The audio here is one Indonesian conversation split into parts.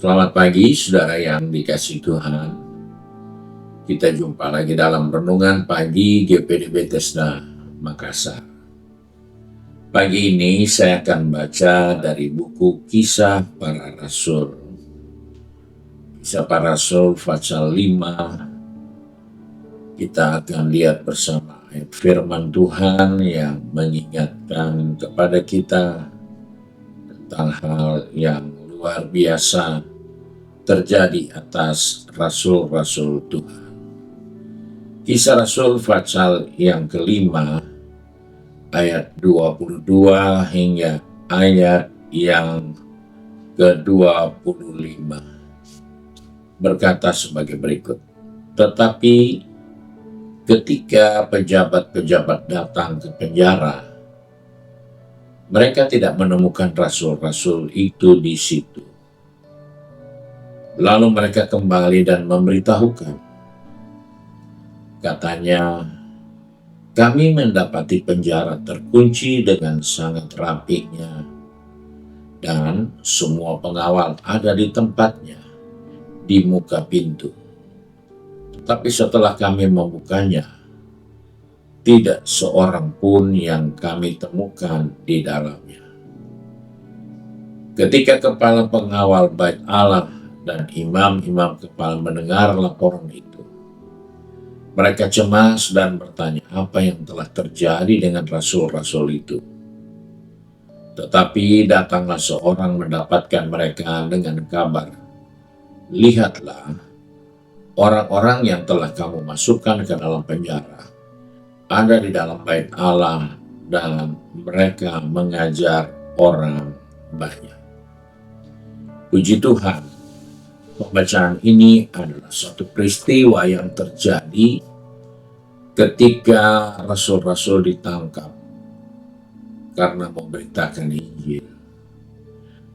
Selamat pagi, saudara yang dikasihi Tuhan. Kita jumpa lagi dalam renungan pagi GPD Bethesda Makassar. Pagi ini saya akan baca dari buku Kisah Para Rasul. Kisah Para Rasul pasal 5. Kita akan lihat bersama ayat firman Tuhan yang mengingatkan kepada kita tentang hal yang luar biasa terjadi atas rasul-rasul Tuhan. Kisah Rasul pasal yang kelima ayat 22 hingga ayat yang ke-25 berkata sebagai berikut. Tetapi ketika pejabat-pejabat datang ke penjara, mereka tidak menemukan rasul-rasul itu di situ. Lalu mereka kembali dan memberitahukan. Katanya, kami mendapati penjara terkunci dengan sangat rapinya, dan semua pengawal ada di tempatnya, di muka pintu. Tetapi setelah kami membukanya, tidak seorang pun yang kami temukan di dalamnya. Ketika kepala pengawal Bait Allah dan imam-imam kepala mendengar laporan itu, mereka cemas dan bertanya apa yang telah terjadi dengan rasul-rasul itu. Tetapi datanglah seorang mendapatkan mereka dengan kabar, lihatlah, orang-orang yang telah kamu masukkan ke dalam penjara ada di dalam Bait Allah dan mereka mengajar orang banyak. Puji Tuhan. Pembacaan ini adalah suatu peristiwa yang terjadi ketika rasul-rasul ditangkap karena memberitakan Injil.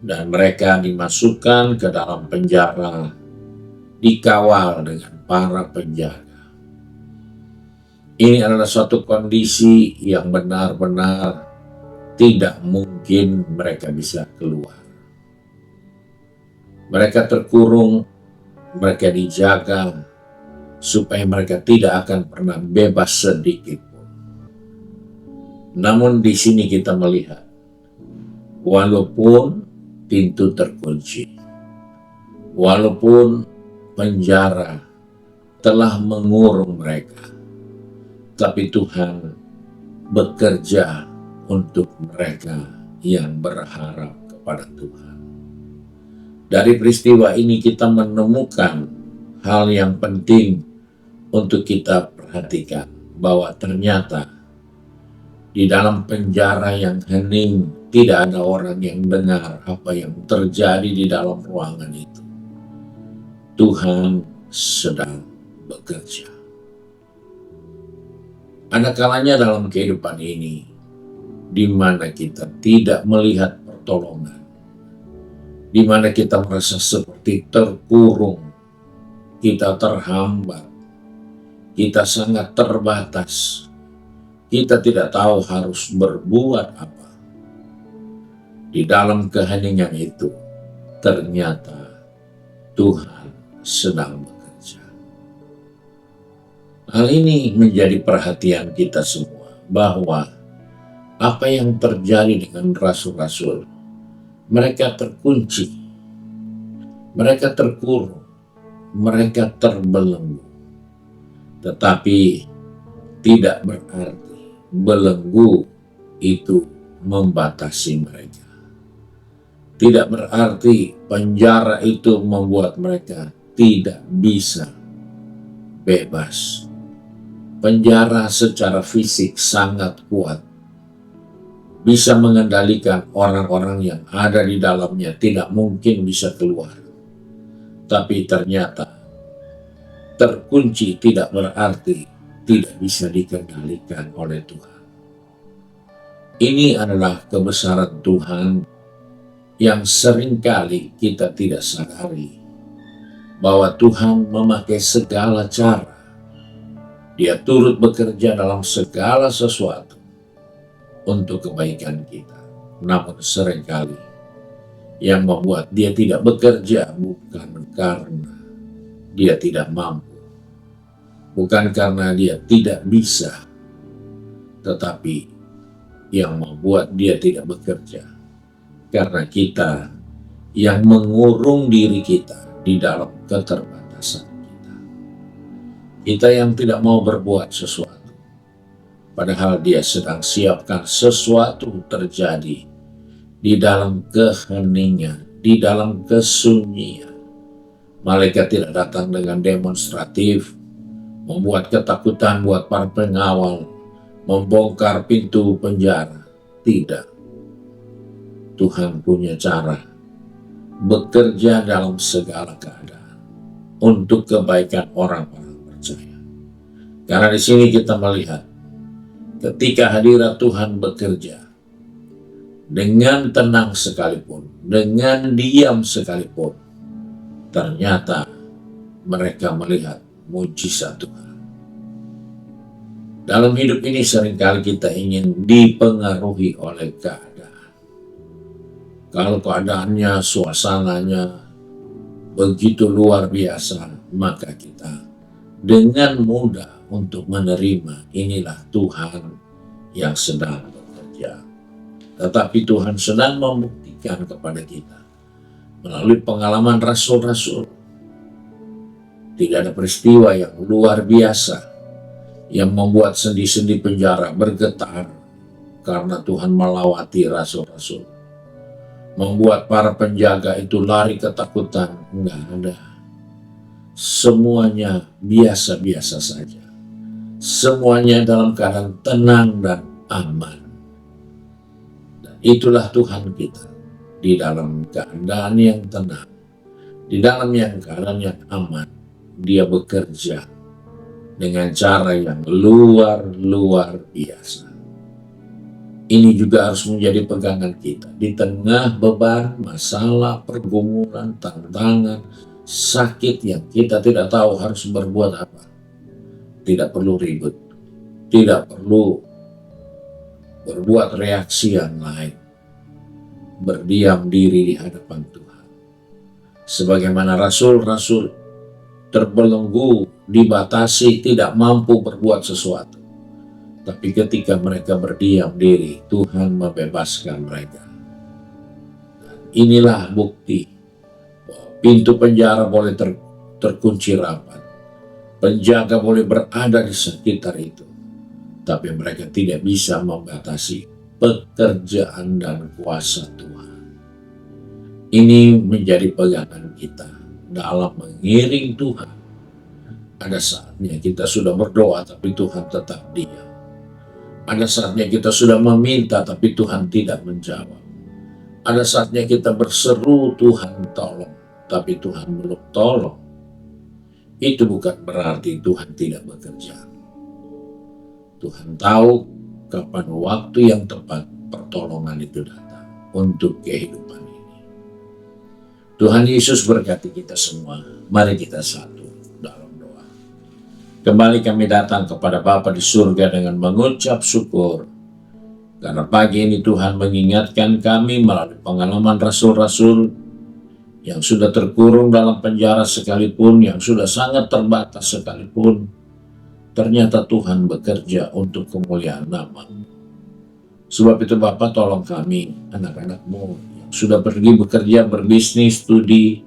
Dan mereka dimasukkan ke dalam penjara, dikawal dengan para penjaga. Ini adalah suatu kondisi yang benar-benar tidak mungkin mereka bisa keluar. Mereka terkurung, mereka dijaga, supaya mereka tidak akan pernah bebas sedikit pun. Namun di sini kita melihat, walaupun pintu terkunci, walaupun penjara telah mengurung mereka, tapi Tuhan bekerja untuk mereka yang berharap kepada Tuhan. Dari peristiwa ini kita menemukan hal yang penting untuk kita perhatikan, bahwa ternyata di dalam penjara yang hening tidak ada orang yang dengar apa yang terjadi di dalam ruangan itu. Tuhan sedang bekerja. Ada kalanya dalam kehidupan ini di mana kita tidak melihat pertolongan, di mana kita merasa seperti terkurung, kita terhambat, kita sangat terbatas, kita tidak tahu harus berbuat apa. Di dalam keheningan itu, ternyata Tuhan sedang bekerja. Hal ini menjadi perhatian kita semua, bahwa apa yang terjadi dengan rasul-rasul, mereka terkunci, mereka terkurung, mereka terbelenggu. Tetapi tidak berarti belenggu itu membatasi mereka. Tidak berarti penjara itu membuat mereka tidak bisa bebas. Penjara secara fisik sangat kuat, bisa mengendalikan orang-orang yang ada di dalamnya, tidak mungkin bisa keluar. Tapi ternyata terkunci tidak berarti tidak bisa dikendalikan oleh Tuhan. Ini adalah kebesaran Tuhan yang seringkali kita tidak sadari, bahwa Tuhan memakai segala cara. Dia turut bekerja dalam segala sesuatu untuk kebaikan kita. Namun seringkali Yang membuat dia tidak bekerja bukan karena dia tidak mampu, bukan karena dia tidak bisa, tetapi yang membuat dia tidak bekerja karena kita yang mengurung diri kita di dalam keterbatasan kita. Kita yang tidak mau berbuat sesuatu, padahal dia sedang siapkan sesuatu terjadi di dalam keheningan, di dalam kesunyian. Malaikat tidak datang dengan demonstratif, membuat ketakutan buat para pengawal, membongkar pintu penjara. Tidak. Tuhan punya cara bekerja dalam segala keadaan untuk kebaikan orang-orang percaya. Karena di sini kita melihat ketika hadirat Tuhan bekerja dengan tenang sekalipun, dengan diam sekalipun, ternyata mereka melihat mujizat Tuhan. Dalam hidup ini seringkali kita ingin dipengaruhi oleh keadaan. Kalau keadaannya, suasananya begitu luar biasa, maka kita dengan mudah untuk menerima inilah Tuhan yang sedang bekerja. Tetapi Tuhan sedang membuktikan kepada kita melalui pengalaman rasul-rasul. Tidak ada peristiwa yang luar biasa yang membuat sendi-sendi penjara bergetar karena Tuhan melawati rasul-rasul. Membuat para penjaga itu lari ketakutan. Enggak ada. Semuanya biasa-biasa saja. Semuanya dalam keadaan tenang dan aman. Dan itulah Tuhan kita. Di dalam keadaan yang tenang, di dalam keadaan yang aman, dia bekerja dengan cara yang luar biasa. Ini juga harus menjadi pegangan kita di tengah beban, masalah, pergumulan, tantangan, sakit yang kita tidak tahu harus berbuat apa. Tidak perlu ribut, tidak perlu berbuat reaksi yang lain. Berdiam diri di hadapan Tuhan. Sebagaimana rasul-rasul terbelenggu, dibatasi, tidak mampu berbuat sesuatu. Tapi ketika mereka berdiam diri, Tuhan membebaskan mereka. Inilah bukti bahwa pintu penjara boleh terkunci rapat. Penjaga boleh berada di sekitar itu. Tapi mereka tidak bisa membatasi pekerjaan dan kuasa Tuhan. Ini menjadi pegangan kita dalam mengiring Tuhan. Ada saatnya kita sudah berdoa tapi Tuhan tetap diam. Ada saatnya kita sudah meminta tapi Tuhan tidak menjawab. Ada saatnya kita berseru Tuhan tolong tapi Tuhan belum tolong. Itu bukan berarti Tuhan tidak bekerja. Tuhan tahu kapan waktu yang tepat pertolongan itu datang untuk kehidupan ini. Tuhan Yesus berkati kita semua. Mari kita satu dalam doa. Kembali kami datang kepada Bapa di surga dengan mengucap syukur. Karena pagi ini Tuhan mengingatkan kami melalui pengalaman rasul-rasul yang sudah terkurung dalam penjara sekalipun, yang sudah sangat terbatas sekalipun, ternyata Tuhan bekerja untuk kemuliaan nama-Mu. Sebab itu Bapa, tolong kami, anak-anak-Mu yang sudah pergi bekerja, berbisnis, studi,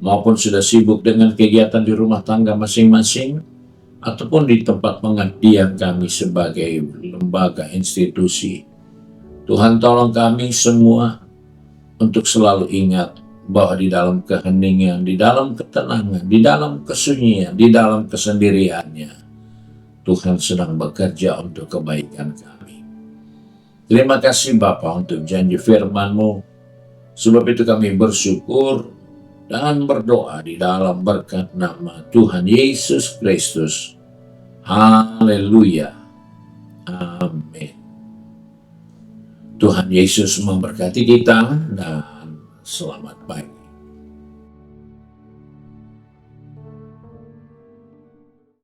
maupun sudah sibuk dengan kegiatan di rumah tangga masing-masing, ataupun di tempat pengabdian kami sebagai lembaga institusi. Tuhan tolong kami semua untuk selalu ingat bahwa di dalam keheningan, di dalam ketenangan, di dalam kesunyian, di dalam kesendiriannya, Tuhan sedang bekerja untuk kebaikan kami. Terima kasih Bapa untuk janji firman-Mu. Sebab itu kami bersyukur dan berdoa di dalam berkat nama Tuhan Yesus Kristus. Haleluya. Amin. Tuhan Yesus memberkati kita dan selamat pagi.